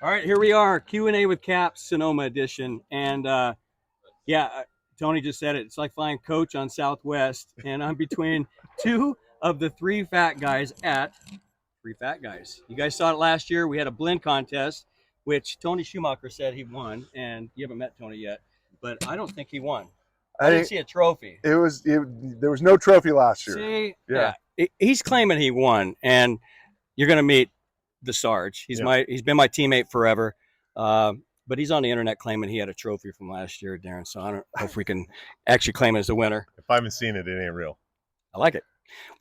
All right, here we are, Q&A with Caps, Sonoma edition. And Tony just said it. It's like flying coach on Southwest. And I'm between two of the three fat guys at Three Fat Guys. You guys saw it last year. We had a blend contest, which Tony Schumacher said he won. And you haven't met Tony yet, but I don't think he won. I didn't see a trophy. There was no trophy last year. See? Yeah. He's claiming he won. And you're going to meet the Sarge. He's been my teammate forever. But he's on the internet claiming he had a trophy from last year, Daryn. So I don't know if we can actually claim him as the winner. If I haven't seen it, it ain't real. I like it.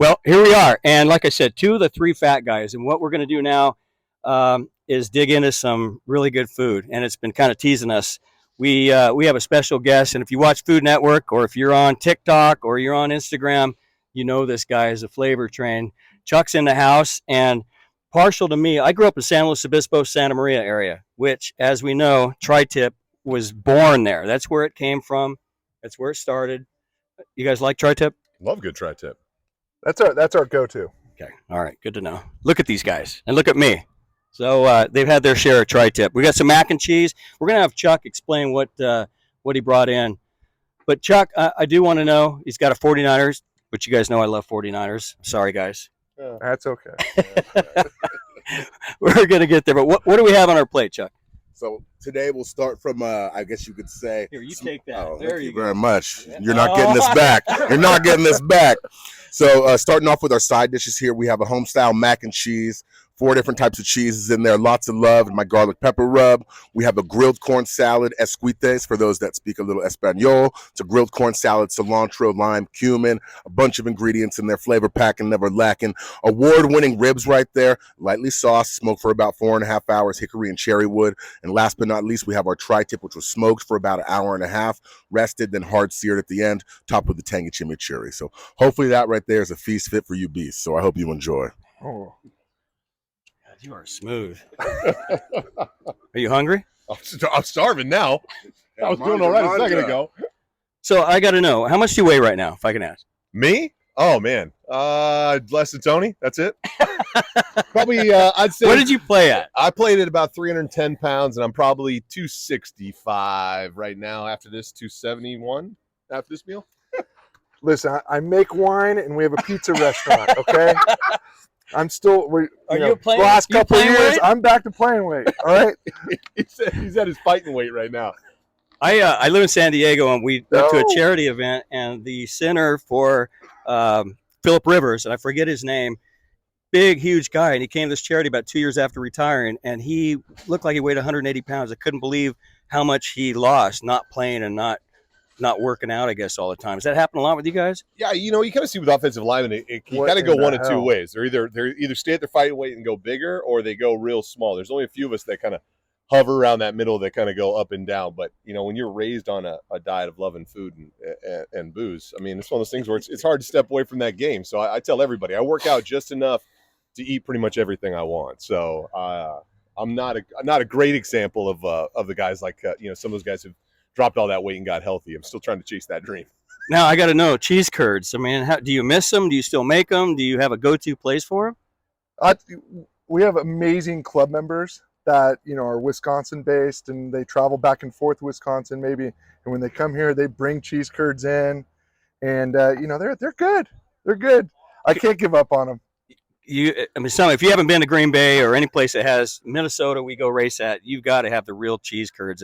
Well, here we are. And like I said, two of the three fat guys. And what we're going to do now is dig into some really good food. And it's been kind of teasing us. We have a special guest. And if you watch Food Network, or if you're on TikTok, or you're on Instagram, you know this guy is a flavor train. Chuck's in the house. And partial to me, I grew up in San Luis Obispo, Santa Maria area, which, as we know, Tri-Tip was born there. That's where it came from. That's where it started. You guys like Tri-Tip? Love good Tri-Tip. That's our go-to. Okay. All right. Good to know. Look at these guys and look at me. So they've had their share of Tri-Tip. We got some mac and cheese. We're gonna have Chuck explain what he brought in. But Chuck, I do want to know. He's got a 49ers, which you guys know I love 49ers. Sorry, guys. That's okay. We're gonna get there. But what do we have on our plate, Chuck? So today we'll start from, I guess you could say. Here, you take that. Oh, there thank you you go. very much. You're not getting this back. You're not getting this back. So starting off with our side dishes here, we have a home-style mac and cheese. 4 different types of cheeses in there, lots of love, and my garlic pepper rub. We have a grilled corn salad, esquites, for those that speak a little Espanol. It's a grilled corn salad, cilantro, lime, cumin, a bunch of ingredients in there, flavor packing, never lacking. Award-winning ribs right there, lightly sauced, smoked for about 4.5 hours, hickory and cherry wood. And last but not least, we have our tri-tip, which was smoked for about 1.5 hours, rested, then hard seared at the end, topped with the tangy chimichurri. So hopefully that right there is a feast fit for you beasts. So I hope you enjoy. Oh. You are smooth. Are you hungry? I'm starving now. I was doing all right a second ago. So I got to know, how much do you weigh right now, if I can ask? Me? Oh, man. Less than Tony. That's it. Probably, I'd say. What did you play at? I played at about 310 pounds, and I'm probably 265 right now after this, 271 after this meal. Listen, I make wine, and we have a pizza restaurant, okay? I'm still. The last couple of years, weight? I'm back to playing weight. All right. he's at his fighting weight right now. I live in San Diego, and we went to a charity event, and the center for Philip Rivers, and I forget his name, big, huge guy, and he came to this charity about 2 years after retiring, and he looked like he weighed 180 pounds. I couldn't believe how much he lost not playing and not working out, I guess, all the time. Does that happen a lot with you guys? Yeah, you kind of see with offensive linemen, it can kind of go one of two ways. They're either stay at their fighting weight and go bigger, or they go real small. There's only a few of us that kind of hover around that middle that kind of go up and down. But, when you're raised on a diet of love and food and booze, I mean, it's one of those things where it's hard to step away from that game. So I tell everybody, I work out just enough to eat pretty much everything I want. So I'm not a great example of the guys like, some of those guys who've dropped all that weight and got healthy. I'm still trying to chase that dream. Now, I got to know, cheese curds. I mean, do you miss them? Do you still make them? Do you have a go-to place for them? We have amazing club members that, are Wisconsin-based, and they travel back and forth to Wisconsin maybe. And when they come here, they bring cheese curds in. And, they're good. They're good. I can't give up on them. If you haven't been to Green Bay or any place that has Minnesota, we go race at, you've got to have the real cheese curds.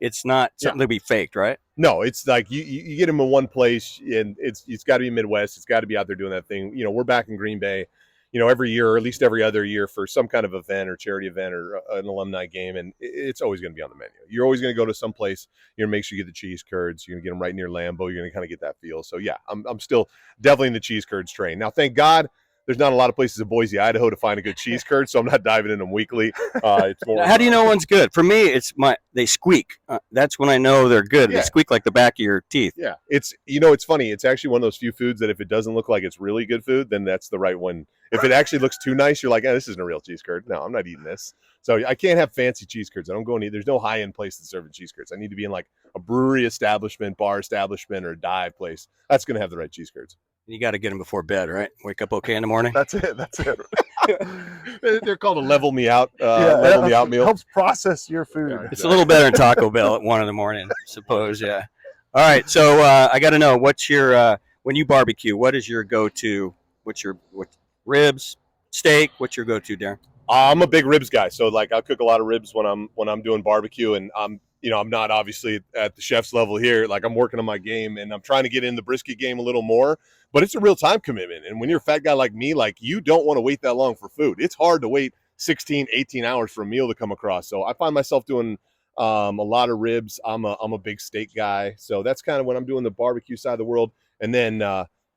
It's not something to be faked, right? No, it's like you get them in one place, and it's got to be Midwest. It's got to be out there doing that thing. We're back in Green Bay, every year, or at least every other year, for some kind of event or charity event or an alumni game, and it's always going to be on the menu. You're always going to go to some place. You're going to make sure you get the cheese curds. You're going to get them right near Lambeau. You're going to kind of get that feel. So yeah, I'm still definitely in the cheese curds train. Now, thank God, there's not a lot of places in Boise, Idaho to find a good cheese curd, so I'm not diving in them weekly. It's more. How do you know one's good? For me, they squeak. That's when I know they're good. Yeah. They squeak like the back of your teeth. Yeah, it's it's funny. It's actually one of those few foods that if it doesn't look like it's really good food, then that's the right one. If it actually looks too nice, you're like, this isn't a real cheese curd. No, I'm not eating this. So I can't have fancy cheese curds. I don't go and eat. There's no high-end place that's serving cheese curds. I need to be in like a brewery establishment, bar establishment, or a dive place. That's going to have the right cheese curds. You got to get them before bed, right? Wake up okay in the morning. That's it. That's it. They're called a level me out. Yeah, Level me out meal. Helps process your food. Yeah. It's a little better than Taco Bell at 1 in the morning, I suppose. Yeah. All right. So I got to know, what's your when you barbecue? What is your go-to? What ribs, steak? What's your go-to, Daryn? I'm a big ribs guy, so like I cook a lot of ribs when I'm doing barbecue, and I'm not obviously at the chef's level here. Like I'm working on my game, and I'm trying to get in the brisket game a little more. But it's a real time commitment, and when you're a fat guy like me, like you don't want to wait that long for food. It's hard to wait 16, 18 hours for a meal to come across. So I find myself doing a lot of ribs. I'm a big steak guy, so that's kind of when I'm doing the barbecue side of the world. And then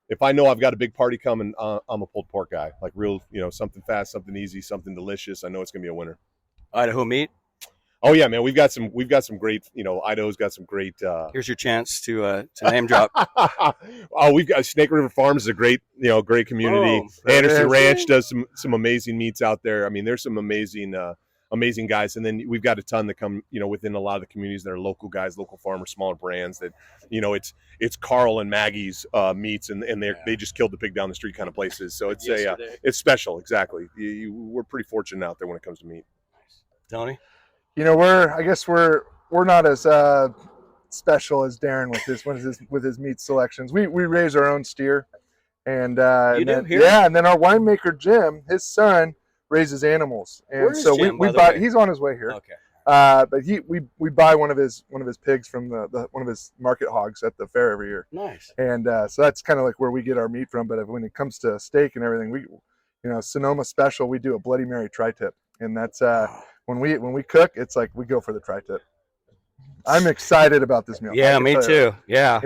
if I know I've got a big party coming, I'm a pulled pork guy. Like real, something fast, something easy, something delicious. I know it's gonna be a winner. Idaho meat. Oh yeah, man. We've got some great. Idaho's got some great. Here's your chance to name drop. Oh, we've got Snake River Farms is a great community. Oh, Anderson Ranch does some amazing meats out there. I mean, there's some amazing guys, and then we've got a ton that come within a lot of the communities that are local guys, local farmers, smaller brands that it's Carl and Maggie's meats, and they just killed the pig down the street kind of places. So it's it's special. Exactly. We're pretty fortunate out there when it comes to meat. Tony. We're not as special as Daryn with his meat selections. We raise our own steer, and and then our winemaker Jim, his son, raises animals, and Where is so Jim, we by the buy. way? He's on his way here. Okay. But we buy one of his pigs from one of his market hogs at the fair every year, Nice. and so that's kind of like where we get our meat from. But when it comes to steak and everything, Sonoma special, we do a Bloody Mary tri-tip, and that's when we cook, it's like we go for the tri-tip. I'm excited about this meal. Yeah, me too. Yeah.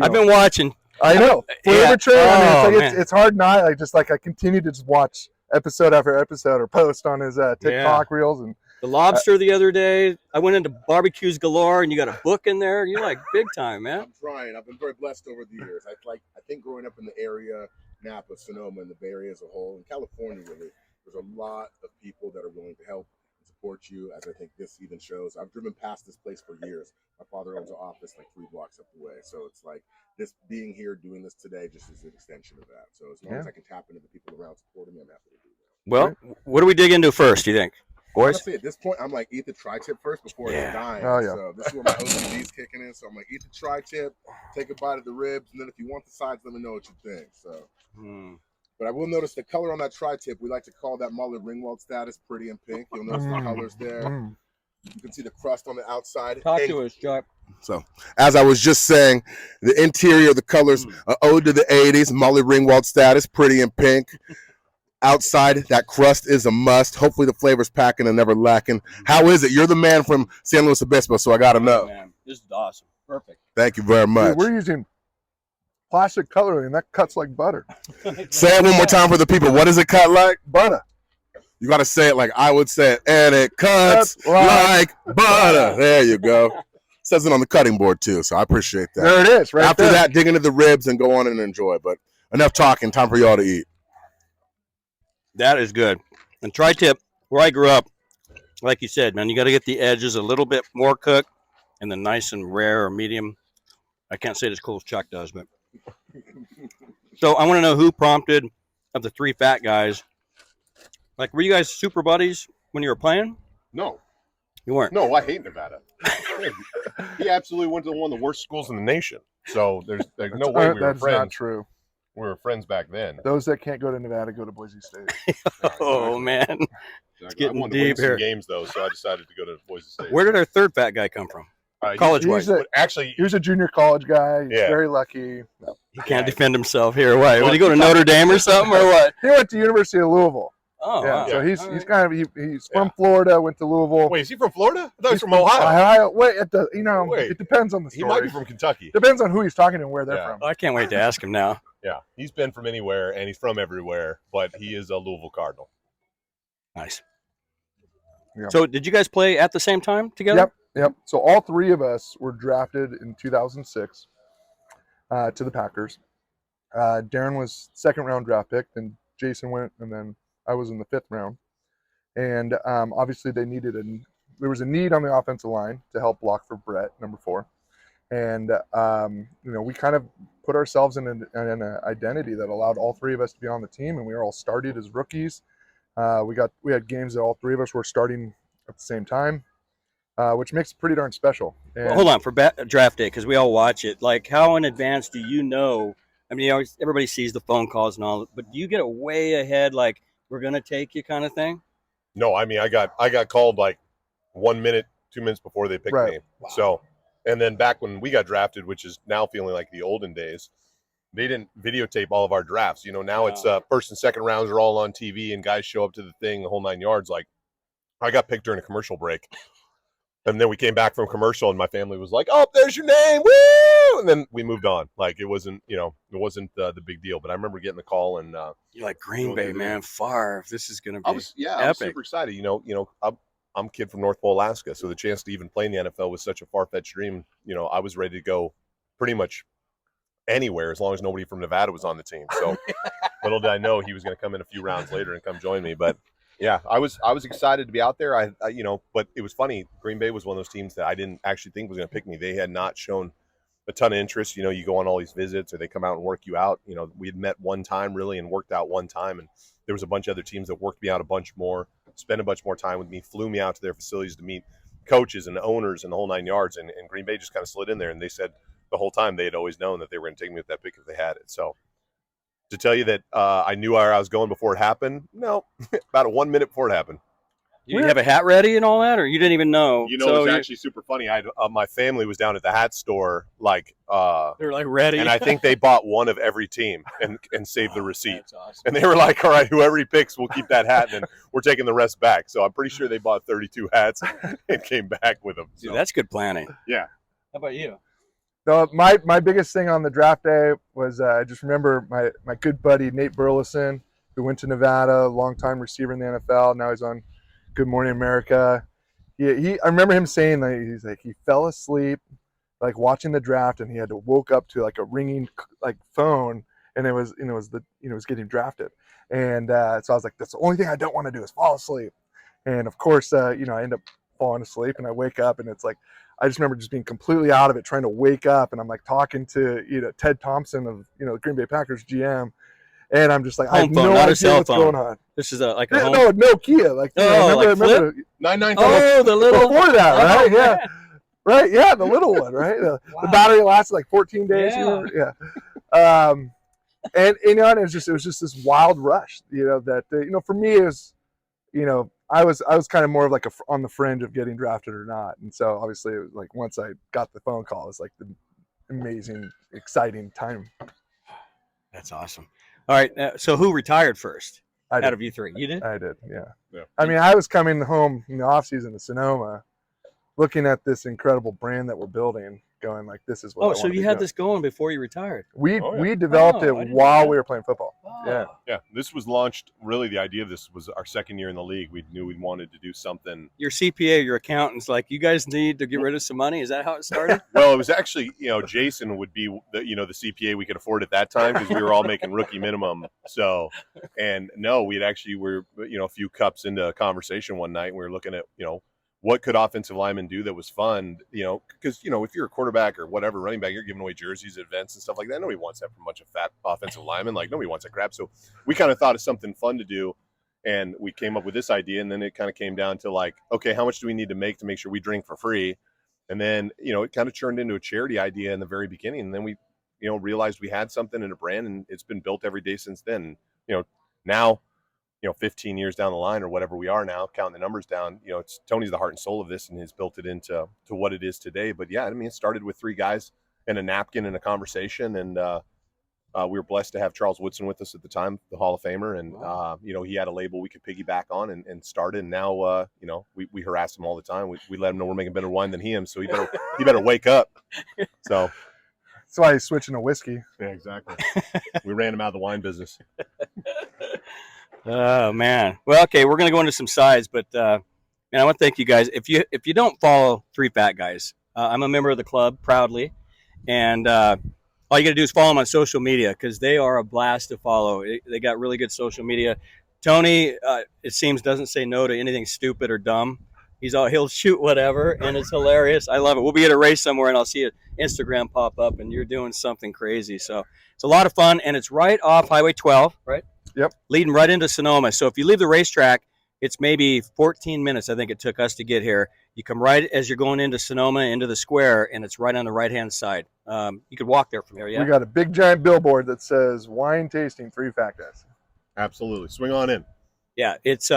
I've been watching. I know. Yeah. Flavor Trail. Oh, it's hard not. I continue to just watch episode after episode or post on his TikTok reels. And The lobster the other day, I went into barbecues galore, and you got a book in there. You're like big time, man. I'm trying. I've been very blessed over the years. I think growing up in the area, Napa, Sonoma, and the Bay Area as a whole, and California really, there's a lot of people that are willing to help and support you, as I think this even shows. I've driven past this place for years. My father owns an office like 3 blocks up the way. So it's like this being here, doing this today, just is an extension of that. So as long as I can tap into the people around supporting me, I'm happy to do that. Well, what do we dig into first, do you think? Boys? Honestly, at this point, I'm like, eat the tri-tip first before it's dying. Oh, yeah. So this is where my OCD's kicking in. So I'm like, eat the tri-tip, take a bite of the ribs, and then if you want the sides, let me know what you think. So, but I will notice the color on that tri-tip. We like to call that mullet ringwald status pretty and pink. You'll notice the colors there. You can see the crust on the outside. Talk to us, Chuck. So, as I was just saying, the interior, the colors, ode to the 80s, mullet ringwald status, pretty and pink. Outside, that crust is a must. Hopefully the flavor's packing and never lacking. How is it? You're the man from San Luis Obispo, so I got to know. Man, this is awesome. Perfect. Thank you very much. We're using plastic cutlery, and that cuts like butter. Say it one more time for the people. What does it cut like? Butter. You got to say it like I would say it. And it cuts like butter. There you go. Says it on the cutting board, too, so I appreciate that. There it is, right After there. that, dig into the ribs and go on and enjoy. But enough talking. Time for y'all to eat. That is good. And tri-tip, where I grew up, like you said, man, you got to get the edges a little bit more cooked and then nice and rare or medium. I can't say it as cool as Chuck does, but. So I want to know who prompted of the 3 fat guys. Like, were you guys super buddies when you were playing? No. You weren't? No, I hate Nevada. He absolutely went to one of the worst schools in the nation. So there's no way we were That's friends. not true. We were friends back then. Those that can't go to Nevada go to Boise State. Oh, man. It's getting I wanted to win deep some here. games, though, so I decided to go to Boise State. Where did our 3rd fat guy come from? College-wise. Actually, He was a junior college guy. He's Yeah. very lucky. He can't defend himself here. Why? Would he go to Notre Dame or something, or what? He went to University of Louisville. Oh, Yeah, wow. so he's All right. kind of he's from Florida, went to Louisville. wait, is he from Florida? I thought he was from Ohio. Wait, Wait. it depends on the He story. might be from Kentucky. Depends on who he's talking to and where they're Yeah. from. I can't wait to ask him now. Yeah, he's been from anywhere, and he's from everywhere, but he is a Louisville Cardinal. Nice. Yeah. So, did you guys play at the same time together? Yep. So all 3 of us were drafted in 2006 to the Packers. Daryn was 2nd round draft pick, then Jason went, and then I was in the 5th round. And obviously there was a need on the offensive line to help block for Brett, number 4. And we kind of put ourselves in an identity that allowed all three of us to be on the team, and we were all started as rookies. We had games that all three of us were starting at the same time, which makes it pretty darn special. And well, hold on for draft day, because we all watch it. Like, how in advance do you know? I mean, everybody sees the phone calls and all, but do you get it way ahead, like we're gonna take you kind of thing? No, I mean, I got called like 1 minute, 2 minutes before they picked me. Wow. So, and then back when we got drafted, which is now feeling like the olden days, they didn't videotape all of our drafts. You know, now it's first and second rounds are all on TV, and guys show up to the thing, the whole 9 yards. Like, I got picked during a commercial break. And then we came back from commercial, and my family was like, "Oh, there's your name, woo!" And then we moved on. Like, it wasn't the big deal. But I remember getting the call, and you're like, Green Bay, man, Favre. This is gonna be I was super excited. You know, I'm a kid from North Pole, Alaska, so the chance to even play in the NFL was such a far-fetched dream. You know, I was ready to go pretty much anywhere as long as nobody from Nevada was on the team. So little did I know he was going to come in a few rounds later and come join me. But yeah, I was excited to be out there. I but it was funny. Green Bay was one of those teams that I didn't actually think was going to pick me. They had not shown a ton of interest. You know, you go on all these visits, or they come out and work you out. You know, we had met one time really and worked out one time, and there was a bunch of other teams that worked me out a bunch more, spent a bunch more time with me, flew me out to their facilities to meet coaches and owners and the whole 9 yards. And Green Bay just kind of slid in there, and they said the whole time they had always known that they were going to take me with that pick if they had it. So to tell you that I knew where I was going before it happened, no, about 1 minute before it happened. You have a hat ready and all that, or you didn't even know? You know, it was actually super funny. I had my family was down at the hat store, like they're like ready, and I think they bought one of every team and saved the receipt. That's awesome. And they were like, "All right, whoever he picks, we'll keep that hat, and then we're taking the rest back." So I'm pretty sure they bought 32 hats and came back with them. So. Dude, that's good planning. Yeah. How about you? No, my biggest thing on the draft day was I just remember my good buddy Nate Burleson, who went to Nevada, longtime receiver in the NFL. Now he's on Good Morning America. I remember him saying that he fell asleep like watching the draft, and he had to woke up to like a ringing like phone, and it was getting drafted. And so I was like, that's the only thing I don't want to do is fall asleep. And of course, I end up falling asleep, and I wake up, and it's like, I just remember just being completely out of it, trying to wake up, and I'm like talking to Ted Thompson of the Green Bay Packers GM, and I'm just like, I have no idea what's going on. This is like a no Nokia, like I remember 990. Oh, the little before that, right? Oh, yeah, right, yeah, the little one, right? The battery lasted like 14 days. Yeah. And it was just this wild rush, that for me it was, I was kind of more of like on the fringe of getting drafted or not. And so obviously it was like once I got the phone call, it was like the amazing, exciting time. That's awesome. All right. So who retired first out of you three? You did? I did, yeah. I mean, I was coming home in the off season to Sonoma, looking at this incredible brand that we're building, going like, this is what I want so to you be had doing. this going before you retired? We developed it while we were playing football. Oh. Yeah, this was launched, really the idea of this was our second year in the league. We knew we wanted to do something. Your CPA, your accountant's like, you guys need to get rid of some money? Is that how it started? Well, it was actually, Jason would be the CPA we could afford at that time because we were all making rookie minimum. So, and no, we'd actually were, a few cups into a conversation one night, and we were looking at, what could offensive linemen do that was fun? Because, if you're a quarterback or whatever, running back, you're giving away jerseys at events and stuff like that. Nobody wants that from a bunch of fat offensive linemen. Like, nobody wants that crap. So we kind of thought of something fun to do, and we came up with this idea. And then it kind of came down to like, okay, how much do we need to make sure we drink for free? And then, it kind of turned into a charity idea in the very beginning. And then we, realized we had something in a brand, and it's been built every day since then. Now, 15 years down the line or whatever we are now, counting the numbers down, it's Tony's the heart and soul of this and has built it into what it is today. But yeah, I mean, it started with three guys and a napkin and a conversation. And we were blessed to have Charles Woodson with us at the time, the Hall of Famer. And, Wow. He had a label we could piggyback on and started. And now, we harass him all the time. We let him know we're making better wine than him. So he better wake up. So that's why he's switching to whiskey. yeah, exactly. We ran him out of the wine business. Oh man. Well, okay, we're gonna go into some sides, but I want to thank you guys. If you don't follow Three Fat Guys, I'm a member of the club proudly, and all you gotta do is follow them on social media because they are a blast to follow. They got really good social media. Tony, it seems, doesn't say no to anything stupid or dumb. He'll shoot whatever, and it's hilarious. I love it. We'll be at a race somewhere, and I'll see an Instagram pop up, and you're doing something crazy. So it's a lot of fun, and it's right off Highway 12, right? Yep. Leading right into Sonoma. So if you leave the racetrack, it's maybe 14 minutes, I think it took us to get here. You come right as you're going into Sonoma, into the square, and it's right on the right-hand side. You could walk there from here, yeah? We got a big giant billboard that says wine tasting, Three Fat Guys. Absolutely. Swing on in. Yeah, it's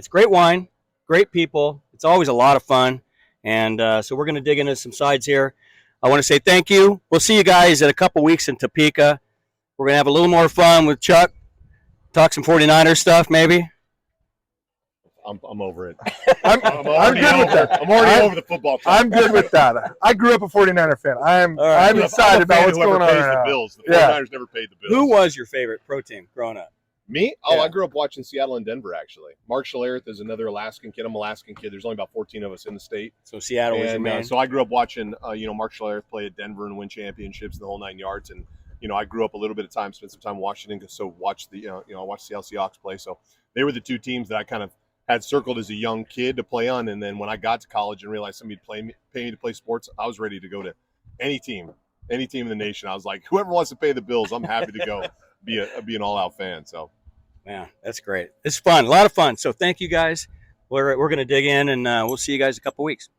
great wine, great people. It's always a lot of fun. And so we're going to dig into some sides here. I want to say thank you. We'll see you guys in a couple weeks in Topeka. We're going to have a little more fun with Chuck. Talk some 49ers stuff, maybe. I'm over it. I'm good with that. I'm already over the football club. I'm good with that. I grew up a 49er fan. I'm right. excited about what's going on pays right the now. bills. The Yeah. 49ers never paid the bills. Who was your favorite pro team growing up? Me? Oh, Yeah. I grew up watching Seattle and Denver, actually. Mark Schlereth is another Alaskan kid. I'm an Alaskan kid. There's only about 14 of us in the state. So Seattle was your And man. so I grew up watching, Mark Schlereth play at Denver and win championships, the whole 9 yards. And, I grew up a little bit of time, spent some time in Washington, so watched the, I watched the Seahawks play. So they were the two teams that I kind of had circled as a young kid to play on. And then when I got to college and realized somebody would pay me to play sports, I was ready to go to any team in the nation. I was like, whoever wants to pay the bills, I'm happy to go be an all-out fan. So. Yeah, that's great. It's fun, a lot of fun. So thank you guys. We're going to dig in, and we'll see you guys in a couple weeks.